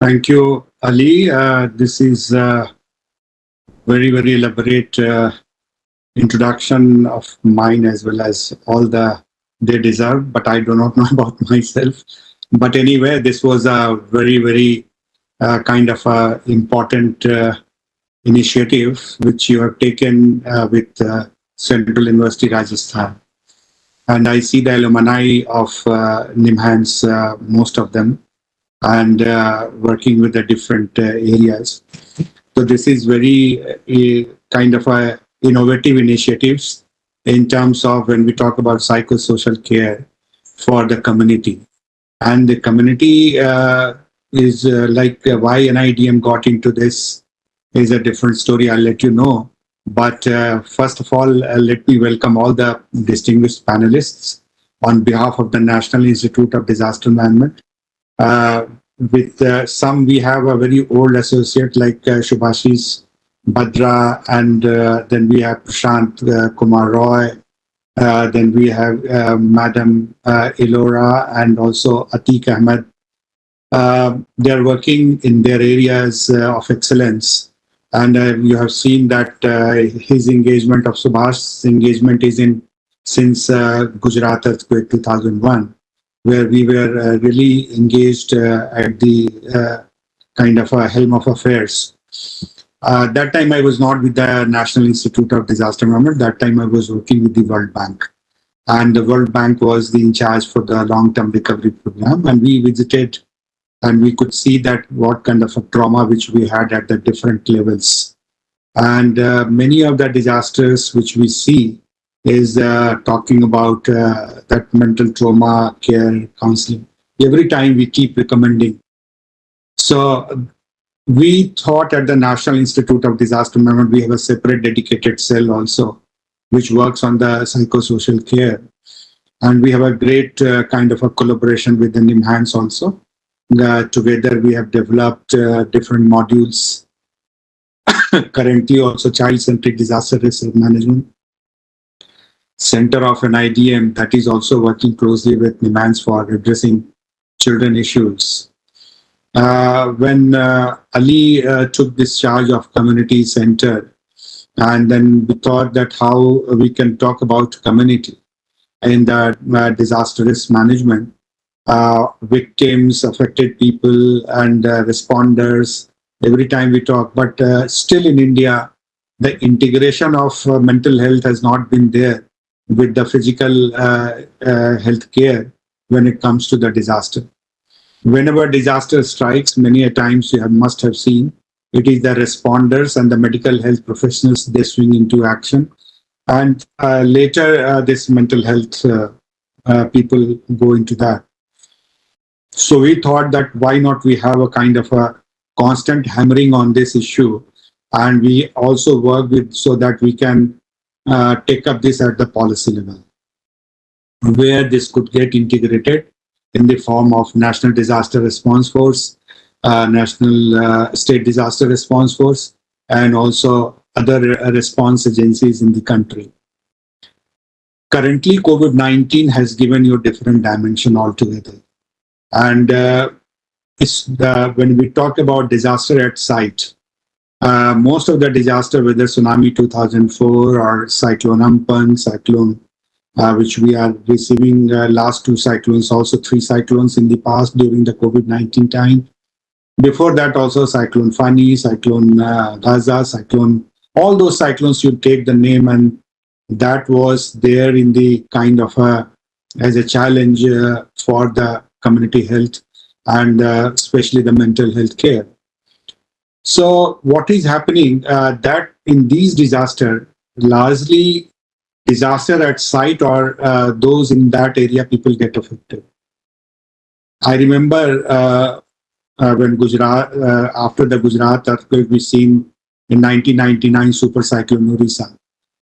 Thank you, Ali. This is a very elaborate introduction of mine as well as all the they deserve, but I do not know about myself. But anyway, this was a very kind of important initiative which you have taken with Central University Rajasthan. And I see the alumni of NIMHANS, most of them, and working with the different areas. So this is very kind of a innovative initiatives in terms of when we talk about psychosocial care for the community. And the community is like why NIDM got into this is a different story. I'll let you know. But first of all, let me welcome all the distinguished panelists on behalf of the National Institute of Disaster Management. Uh, with some, we have a very old associate like Shubhashis Badra, and then we have Prashant Kumar Roy. Then we have Madam Ilora and also Atiq Ahmed. They are working in their areas of excellence. And you have seen that his engagement of Subhash's engagement is in since Gujarat earthquake 2001, where we were really engaged at the kind of a helm of affairs. That time I was not with the National Institute of Disaster Management. That time I was working with the World Bank. And the World Bank was the in charge for the long-term recovery program. And we visited and we could see that what kind of a trauma which we had at the different levels. And many of the disasters which we see is talking about that mental trauma care counseling. Every time we keep recommending. So we thought at the National Institute of Disaster Management, we have a separate dedicated cell also, which works on the psychosocial care. And we have a great kind of a collaboration with the NIMHANS also. Together we have developed different modules. Currently also child-centric disaster risk management. Center of NIDM that is also working closely with NIMHANS for addressing children issues. When Ali took this charge of community center, and then we thought that how we can talk about community in the disaster risk management, victims, affected people, and responders. Every time we talk, but still in India, the integration of mental health has not been there with the physical health care when it comes to the disaster. Whenever disaster strikes, many a times you must have seen, it is the responders and the medical health professionals, they swing into action. And later, this mental health people go into that. So we thought that why not we have a kind of a constant hammering on this issue, and we also work with so that we can take up this at the policy level, where this could get integrated in the form of National Disaster Response Force, National State Disaster Response Force, and also other response agencies in the country. Currently, COVID-19 has given you a different dimension altogether. And when we talk about disaster at site, most of the disaster, whether Tsunami 2004 or Cyclone Ampan, Cyclone, which we are receiving last two cyclones, also three cyclones in the past during the COVID-19 time. Before that also Cyclone Fani, Cyclone Gaza, Cyclone, all those cyclones, you take the name, and that was there in the kind of as a challenge for the community health and especially the mental health care. So what is happening that in these disaster, largely disaster at site or those in that area, people get affected. I remember when Gujarat, after the Gujarat earthquake, we seen in 1999 super cyclone Orissa.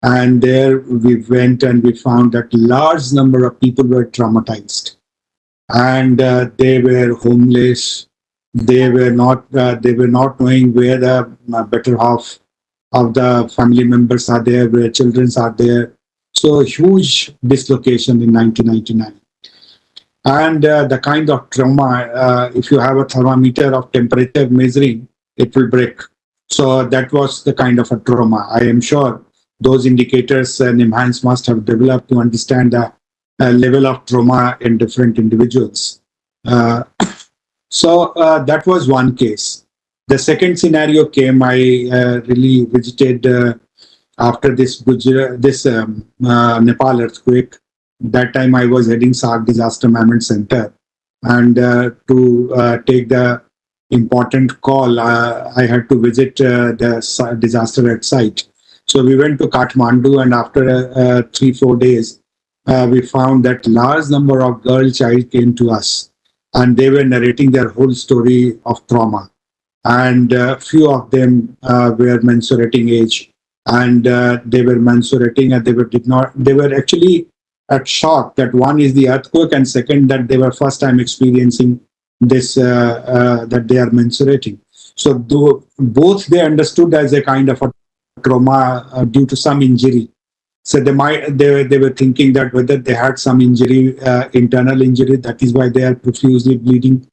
And there we went and we found that large number of people were traumatized. And they were homeless. They were not knowing where the better half of the family members are there, where children are there. So huge dislocation in 1999. And the kind of trauma, if you have a thermometer of temperature measuring, it will break. So that was the kind of a trauma. I am sure those indicators Nimhans must have developed to understand the level of trauma in different individuals. Uh, so that was one case. The second scenario came. I really visited after this Nepal earthquake. That time I was heading SARC Disaster Management Center, and to take the important call, I had to visit the disaster at site. So we went to Kathmandu, and after 3 4 days, we found that large number of girl child came to us, and they were narrating their whole story of trauma, and few of them were mensurating age, and they were mensurating, and they were actually at shock that one is the earthquake, and second that they were first time experiencing this that they are mensurating. So both they understood as a kind of a trauma due to some injury. So they were thinking that whether they had some injury, internal injury, that is why they are profusely bleeding.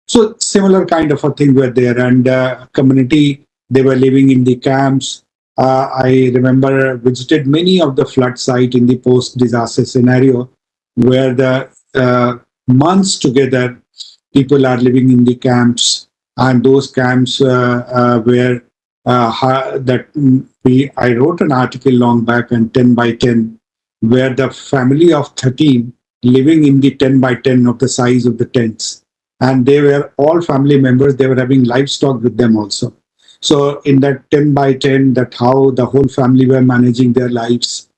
So similar kind of a thing were there, and community, they were living in the camps. I remember visited many of the flood site in the post-disaster scenario, where the months together people are living in the camps, and those camps where that we I wrote an article long back and 10 by 10, where the family of 13 living in the 10 by 10 of the size of the tents, and they were all family members. They were having livestock with them also. So in that 10 by 10, that how the whole family were managing their lives.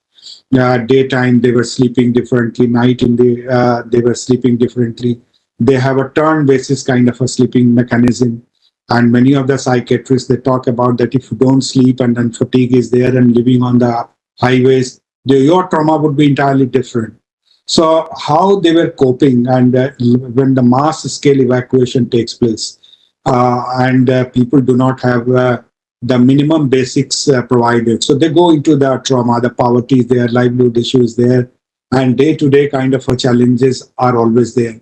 Daytime they were sleeping differently. Night in the they were sleeping differently. They have a turn basis kind of a sleeping mechanism. And many of the psychiatrists, they talk about that if you don't sleep and then fatigue is there and living on the highways, your trauma would be entirely different. So how they were coping, and when the mass scale evacuation takes place, and people do not have the minimum basics provided, so they go into the trauma, the poverty is there, livelihood issues there, and day to day kind of challenges are always there.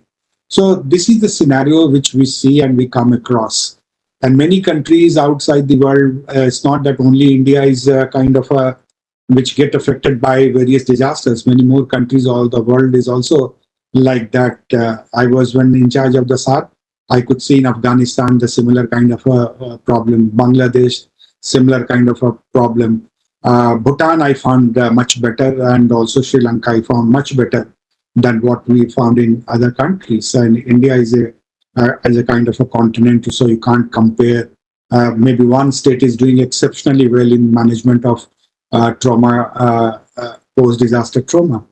So this is the scenario which we see and we come across. And many countries outside the world, it's not that only India is kind of a which get affected by various disasters. Many more countries, all the world is also like that. I was when in charge of the SARC, I could see in Afghanistan the similar kind of a problem. Bangladesh, similar kind of a problem. Bhutan, I found much better, and also Sri Lanka, I found much better than what we found in other countries. And India is a kind of a continent, so you can't compare. Maybe one state is doing exceptionally well in management of trauma, post-disaster trauma.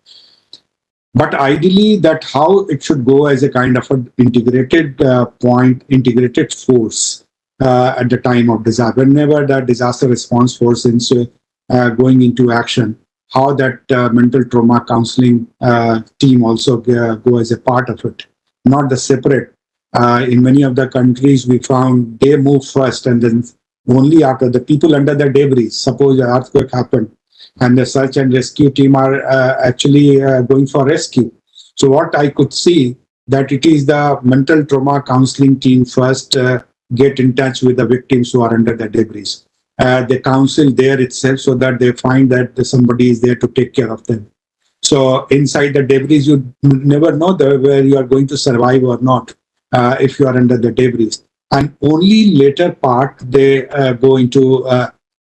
But ideally, that how it should go as a kind of an integrated integrated force at the time of disaster. Whenever the disaster response force is going into action, how that mental trauma counseling team also go as a part of it, not the separate. In many of the countries, we found they move first, and then only after the people under the debris. Suppose an earthquake happened, and the search and rescue team are actually going for rescue. So what I could see that it is the mental trauma counseling team first get in touch with the victims who are under the debris. They counsel there itself so that they find that somebody is there to take care of them. So inside the debris, you never know where you are going to survive or not if you are under the debris. And only later part they go into.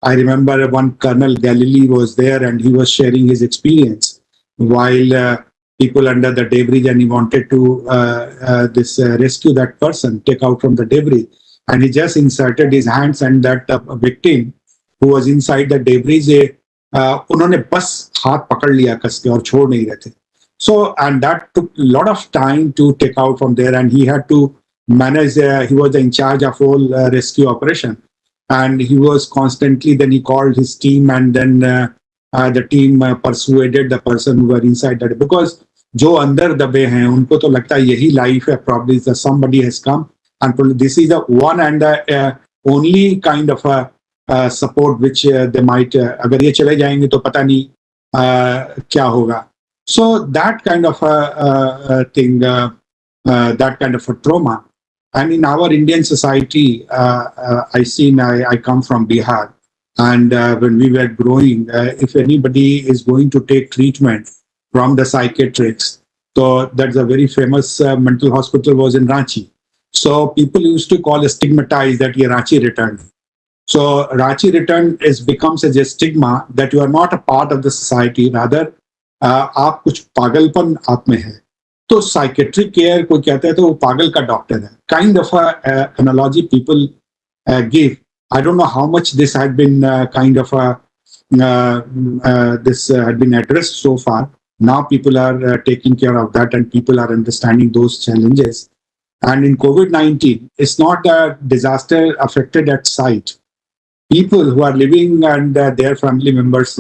I remember one Colonel Galilee was there, and he was sharing his experience while people under the debris, and he wanted to rescue that person, take out from the debris, and he just inserted his hands, and that victim who was inside the debris, उन्होंने बस हाथ पकड़ लिया कस के और छोड़ नहीं रहे थे. So, and that took a lot of time to take out from there, and he had to manage. He was in charge of whole rescue operation, and he was constantly. Then he called his team, and then the team persuaded the person who were inside that, because जो अंदर दबे हैं उनको तो लगता है यही life है. Probably somebody has come, and this is the one and the only kind of a support which they might. अगर ये चले जाएंगे तो पता नहीं क्या होगा. So that kind of a thing, that kind of a trauma. And in our Indian society, I come from Bihar, and when we were growing, if anybody is going to take treatment from the psychiatrists, so that's a very famous mental hospital was in Ranchi. So people used to call stigmatize that ye Ranchi returned. So Ranchi return is becomes as a stigma that you are not a part of the society. Rather, आप कुछ पागलपन आप में है. तो psychiatric care को कहते हैं तो वो पागल का डॉक्टर है. Kind of a analogy people give. I don't know how much this had been kind of a this had been addressed so far. Now people are taking care of that and people are understanding those challenges. And in COVID-19, it's not a disaster affected at site. People who are living and their family members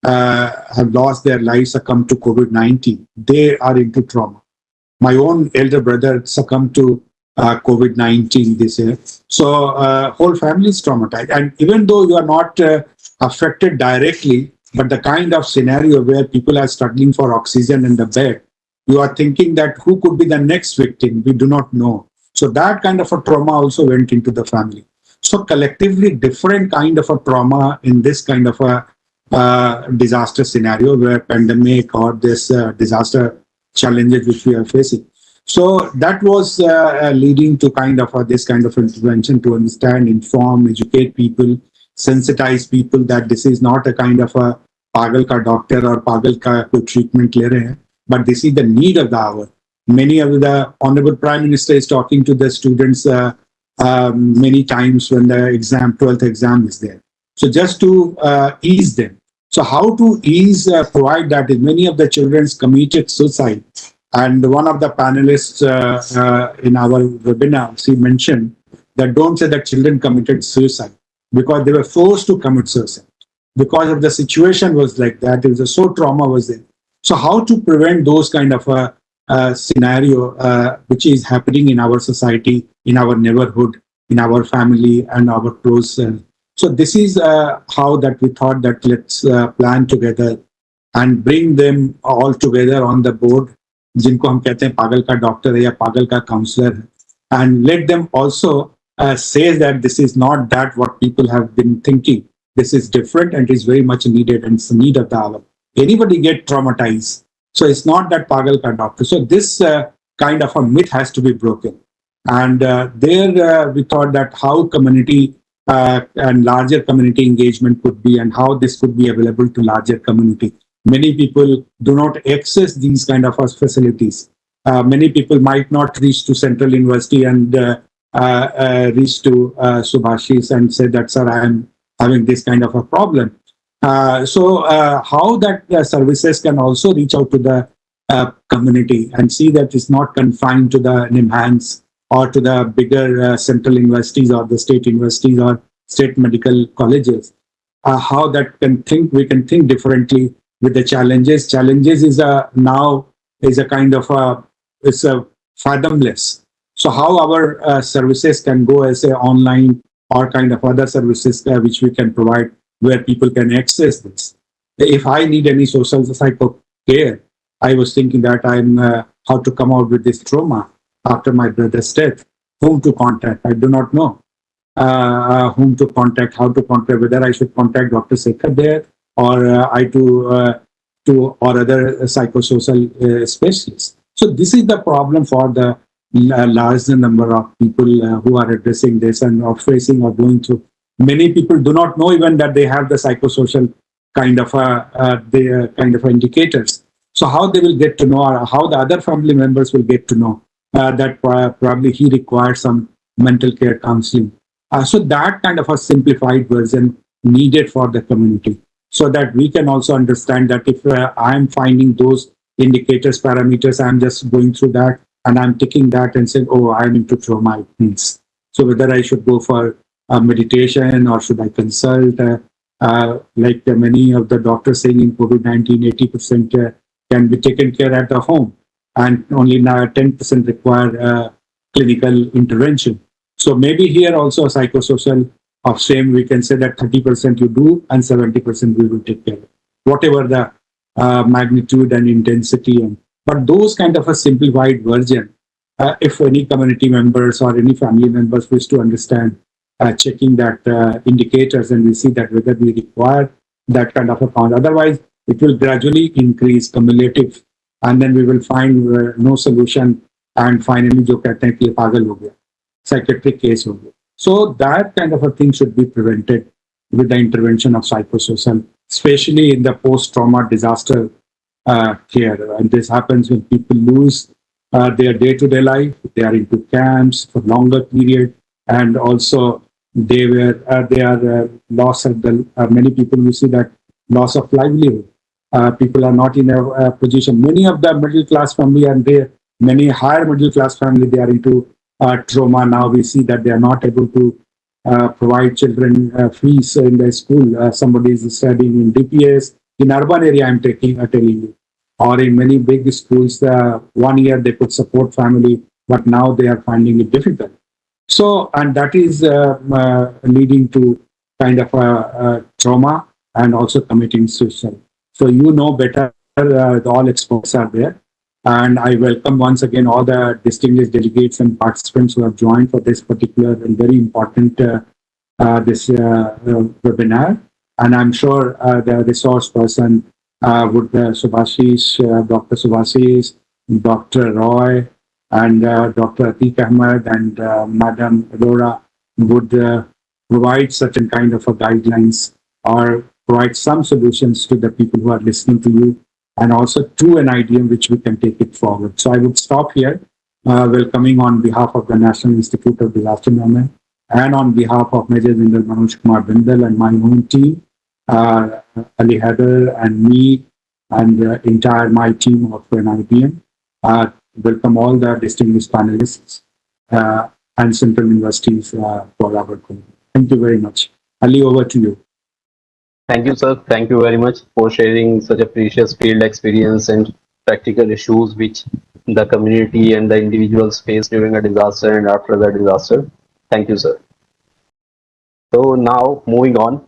have lost their lives, succumbed to COVID-19. They are into trauma. My own elder brother succumbed to COVID-19 this year. So whole family is traumatized. And even though you are not affected directly, but the kind of scenario where people are struggling for oxygen in the bed, you are thinking that who could be the next victim? We do not know. So that kind of a trauma also went into the family. So collectively, different kind of a trauma in this kind of a disaster scenario where pandemic or this disaster challenges which we are facing. So that was leading to kind of this kind of intervention to understand, inform, educate people, sensitize people that this is not a kind of a pagal ka doctor or pagal ka koi treatment le rahe hain, but this is the need of the hour. Many of the Honorable Prime Minister is talking to the students many times when the 12th exam is there. So just to ease them. So how to ease, provide that is many of the children's committed suicide. And one of the panelists in our webinar, she mentioned that don't say that children committed suicide because they were forced to commit suicide because of the situation was like that. It was so trauma was there. So how to prevent those kind of a scenario which is happening in our society, in our neighborhood, in our family and our close. So this is how that we thought that let's plan together and bring them all together on the board, जिनको हम कहते हैं पागल का doctor है या पागल का काउंसलर है, and let them also say that this is not that what people have been thinking. This is different and is very much needed and it's a need of the hour. Anybody get traumatized, so it's not that pagal ka doctor. So this kind of a myth has to be broken. And there we thought that how community and larger community engagement could be and how this could be available to larger community. Many people do not access these kind of facilities. Many people might not reach to Central University and reach to Subhashis and say that, sir, I am having this kind of a problem. So how that services can also reach out to the community and see that it's not confined to the NIMHANS or to the bigger central universities or the state universities or state medical colleges. How that we can think differently with the challenges. Challenges is now is a kind of it's a fathomless. So how our services can go as a online or kind of other services which we can provide where people can access this. If I need any social psycho care, I was thinking that I'm how to come out with this trauma after my brother's death. Whom to contact? I do not know. Whom to contact, how to contact, whether I should contact Dr. Sekhar there or I to or other psychosocial specialists. So this is the problem for the large number of people who are addressing this and are facing or going through. Many people do not know even that they have the psychosocial kind of indicators. So how they will get to know, or how the other family members will get to know that probably he requires some mental care counseling. So that kind of a simplified version needed for the community, so that we can also understand that if I'm finding those indicators, parameters, I'm just going through that and I'm ticking that and saying, oh, I'm into trauma, it means. So whether I should go for meditation or should I consult, like many of the doctors saying in COVID-19, 80% can be taken care at the home and only now 10% require clinical intervention. So maybe here also a psychosocial of same, we can say that 30% you do and 70% we will take care of. Whatever the magnitude and intensity. But those kind of a simplified version, if any community members or any family members wish to understand, checking that indicators, and we see that whether we require that kind of a count. Otherwise, it will gradually increase cumulative, and then we will find no solution, and finally जो कहते हैं कि ये पागल हो गया, psychiatric case हो गया. So that kind of a thing should be prevented with the intervention of psychosocial, especially in the post-trauma disaster care. And this happens when people lose their day-to-day life. They are into camps for longer period, and also they are lost at the many people you see that loss of livelihood. People are not in a position. Many of the middle class family and many higher middle class family, they are into trauma. Now we see that they are not able to provide children fees in the school. Somebody is studying in DPS in urban area. I'm telling you, or in many big schools. 1 year they could support family, but now they are finding it difficult. So, and that is leading to kind of a trauma and also committing suicide. So you know better. All experts are there. And I welcome once again all the distinguished delegates and participants who have joined for this particular and very important this webinar. And I'm sure the resource person would Subhashish, Dr. Subhashish, Dr. Roy, and Dr. Atiq Ahmed and Madam Aurora would provide certain kind of a guidelines or provide some solutions to the people who are listening to you, and also to an idea which we can take it forward. So I would stop here, welcoming on behalf of the National Institute of Disaster Management and on behalf of Major General Manoj Kumar Bindal and my own team, Ali Haider and me and the entire my team of NIDM. Welcome all the distinguished panelists and central universities for our call. Thank you very much. Ali, over to you. Thank you, sir. Thank you very much for sharing such a precious field experience and practical issues which the community and the individuals face during a disaster and after the disaster. Thank you, sir. So now moving on,